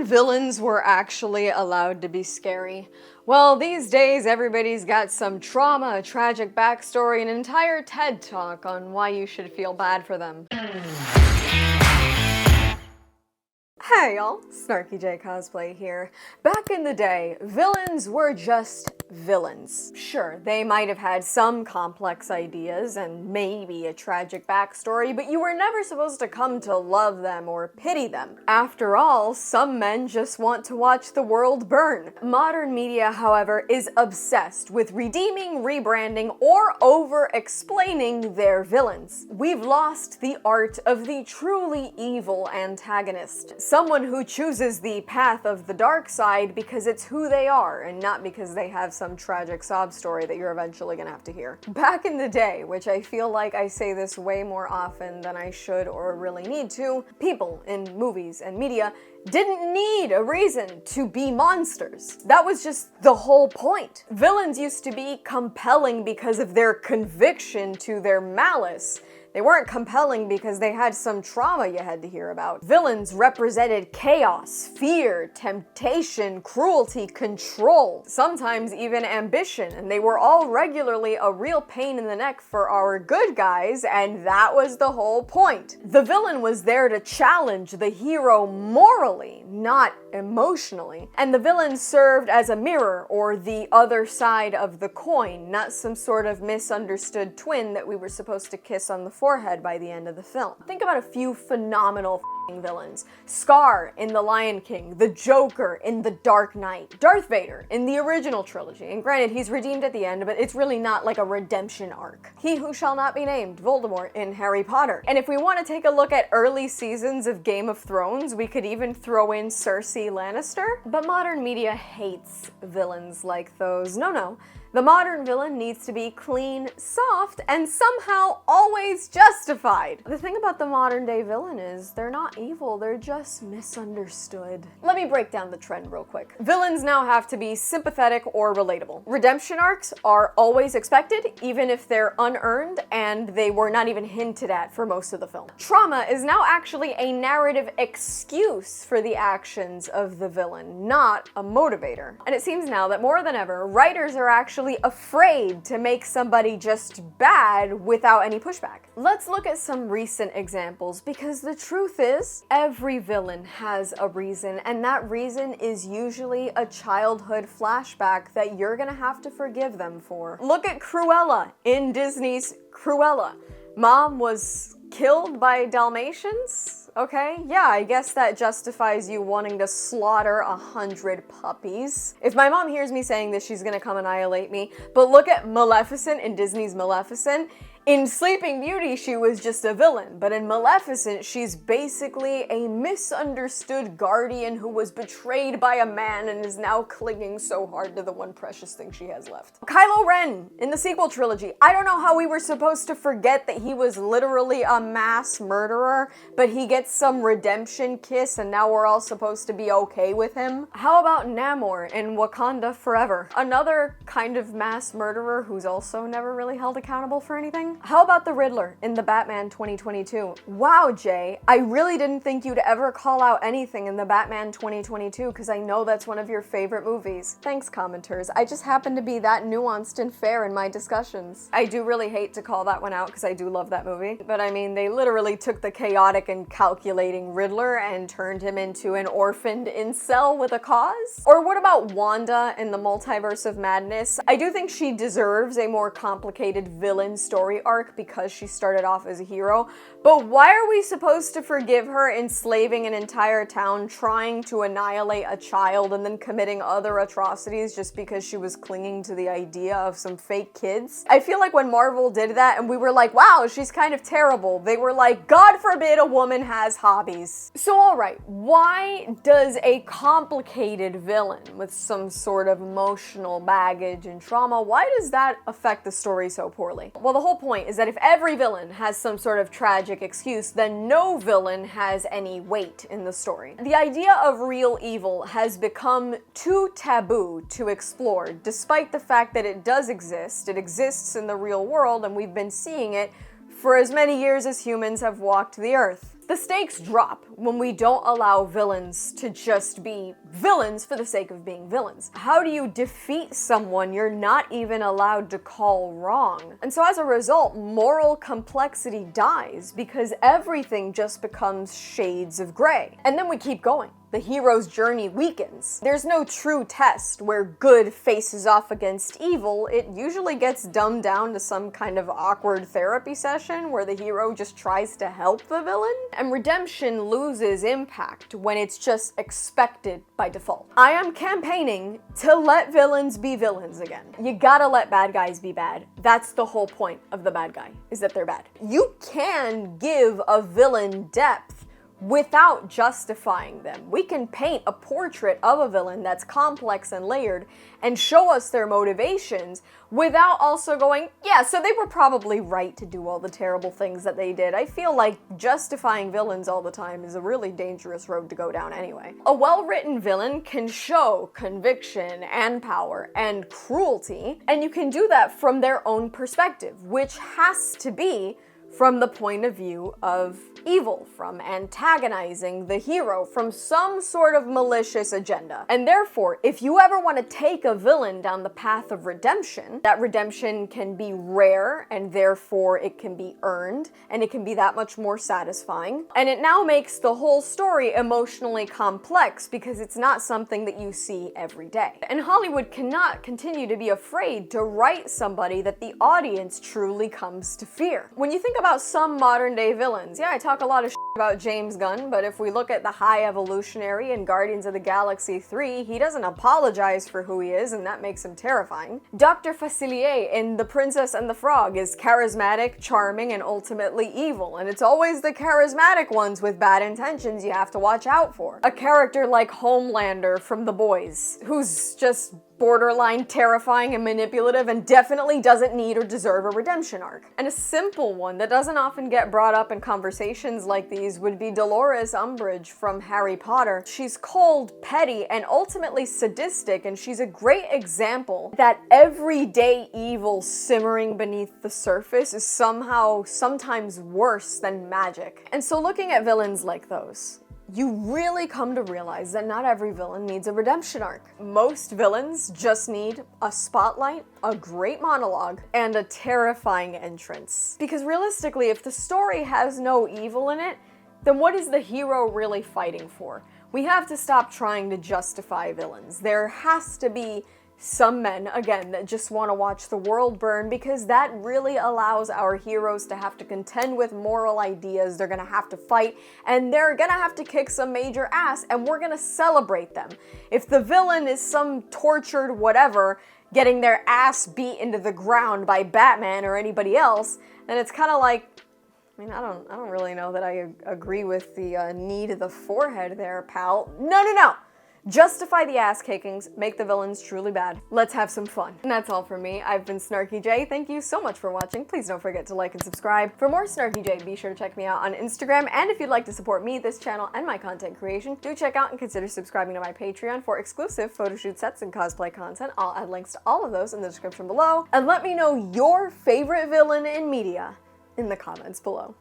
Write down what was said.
when villains were actually allowed to be scary? Well, these days everybody's got some trauma, a tragic backstory, an entire TED Talk on why you should feel bad for them. Hey y'all, SnarkyJay cosplay here. Back in the day, villains were just villains. Sure, they might have had some complex ideas and maybe a tragic backstory, but you were never supposed to come to love them or pity them. After all, some men just want to watch the world burn. Modern media, however, is obsessed with redeeming, rebranding, or over-explaining their villains. We've lost the art of the truly evil antagonist. Someone who chooses the path of the dark side because it's who they are and not because they have some tragic sob story that you're eventually gonna have to hear. Back in the day, which I feel like I say this way more often than I should or really need to, people in movies and media didn't need a reason to be monsters. That was just the whole point. Villains used to be compelling because of their conviction to their malice. They weren't compelling because they had some trauma you had to hear about. Villains represented chaos, fear, temptation, cruelty, control, sometimes even ambition, and they were all regularly a real pain in the neck for our good guys, and that was the whole point. The villain was there to challenge the hero morally, not emotionally, and the villain served as a mirror or the other side of the coin, not some sort of misunderstood twin that we were supposed to kiss on the forehead by the end of the film. Think about a few phenomenal villains. Scar in The Lion King, the Joker in The Dark Knight, Darth Vader in the original trilogy, and granted he's redeemed at the end, but it's really not like a redemption arc. He Who Shall Not Be Named, Voldemort in Harry Potter. And if we want to take a look at early seasons of Game of Thrones, we could even throw in Cersei Lannister. But modern media hates villains like those. No. The modern villain needs to be clean, soft, and somehow always justified. The thing about the modern day villain is they're not evil, they're just misunderstood. Let me break down the trend real quick. Villains now have to be sympathetic or relatable. Redemption arcs are always expected, even if they're unearned and they were not even hinted at for most of the film. Trauma is now actually a narrative excuse for the actions of the villain, not a motivator. And it seems now that more than ever, writers are actually afraid to make somebody just bad without any pushback. Let's look at some recent examples, because the truth is, every villain has a reason, and that reason is usually a childhood flashback that you're gonna have to forgive them for. Look at Cruella in Disney's Cruella. Mom was killed by Dalmatians? Okay, yeah, I guess that justifies you wanting to slaughter 100 puppies. If my mom hears me saying this, she's gonna come annihilate me. But look at Maleficent in Disney's Maleficent. In Sleeping Beauty, she was just a villain, but in Maleficent, she's basically a misunderstood guardian who was betrayed by a man and is now clinging so hard to the one precious thing she has left. Kylo Ren in the sequel trilogy. I don't know how we were supposed to forget that he was literally a mass murderer, but he gets some redemption kiss and now we're all supposed to be okay with him. How about Namor in Wakanda Forever? Another kind of mass murderer who's also never really held accountable for anything. How about the Riddler in the Batman 2022? Wow, Jay, I really didn't think you'd ever call out anything in the Batman 2022 because I know that's one of your favorite movies. Thanks, commenters. I just happen to be that nuanced and fair in my discussions. I do really hate to call that one out because I do love that movie, but I mean, they literally took the chaotic and calculating Riddler and turned him into an orphaned incel with a cause? Or what about Wanda in the Multiverse of Madness? I do think she deserves a more complicated villain story arc because she started off as a hero, but why are we supposed to forgive her enslaving an entire town, trying to annihilate a child, and then committing other atrocities just because she was clinging to the idea of some fake kids? I feel like when Marvel did that and we were like, wow, she's kind of terrible, they were like, God forbid a woman has hobbies. So alright, why does a complicated villain with some sort of emotional baggage and trauma, why does that affect the story so poorly? Well, the whole point is that if every villain has some sort of tragic excuse, then no villain has any weight in the story. The idea of real evil has become too taboo to explore, despite the fact that it does exist. It exists in the real world, and we've been seeing it for as many years as humans have walked the earth. The stakes drop when we don't allow villains to just be villains for the sake of being villains. How do you defeat someone you're not even allowed to call wrong? And so as a result, moral complexity dies because everything just becomes shades of gray. And then we keep going. The hero's journey weakens. There's no true test where good faces off against evil. It usually gets dumbed down to some kind of awkward therapy session where the hero just tries to help the villain. And redemption loses impact when it's just expected by default. I am campaigning to let villains be villains again. You gotta let bad guys be bad. That's the whole point of the bad guy, is that they're bad. You can give a villain depth without justifying them. We can paint a portrait of a villain that's complex and layered and show us their motivations without also going, yeah, so they were probably right to do all the terrible things that they did. I feel like justifying villains all the time is a really dangerous road to go down anyway. A well-written villain can show conviction and power and cruelty, and you can do that from their own perspective, which has to be from the point of view of evil, from antagonizing the hero, from some sort of malicious agenda. And therefore, if you ever want to take a villain down the path of redemption, that redemption can be rare, and therefore it can be earned, and it can be that much more satisfying. And it now makes the whole story emotionally complex because it's not something that you see every day. And Hollywood cannot continue to be afraid to write somebody that the audience truly comes to fear. When you think about some modern day villains, yeah, I talk a lot of shit about James Gunn, but if we look at the High Evolutionary in Guardians of the Galaxy 3, he doesn't apologize for who he is, and that makes him terrifying. Dr. Facilier in The Princess and the Frog is charismatic, charming, and ultimately evil, and it's always the charismatic ones with bad intentions you have to watch out for. A character like Homelander from The Boys, who's just borderline terrifying and manipulative and definitely doesn't need or deserve a redemption arc. And a simple one that doesn't often get brought up in conversations like these would be Dolores Umbridge from Harry Potter. She's cold, petty, and ultimately sadistic, and she's a great example that everyday evil simmering beneath the surface is somehow sometimes worse than magic. And so looking at villains like those, you really come to realize that not every villain needs a redemption arc. Most villains just need a spotlight, a great monologue, and a terrifying entrance. Because realistically, if the story has no evil in it, then what is the hero really fighting for? We have to stop trying to justify villains. There has to be some men, again, that just want to watch the world burn, because that really allows our heroes to have to contend with moral ideas. They're gonna have to fight, and they're gonna have to kick some major ass, and we're gonna celebrate them. If the villain is some tortured whatever getting their ass beat into the ground by Batman or anybody else, then it's kind of like, I mean, I don't really know that I agree with the knee to the forehead there, pal. No. Justify the ass kickings, make the villains truly bad. Let's have some fun. And that's all from me. I've been SnarkyJay. Thank you so much for watching. Please don't forget to like and subscribe. For more SnarkyJay, be sure to check me out on Instagram. And if you'd like to support me, this channel, and my content creation, do check out and consider subscribing to my Patreon for exclusive photoshoot sets and cosplay content. I'll add links to all of those in the description below. And let me know your favorite villain in media in the comments below.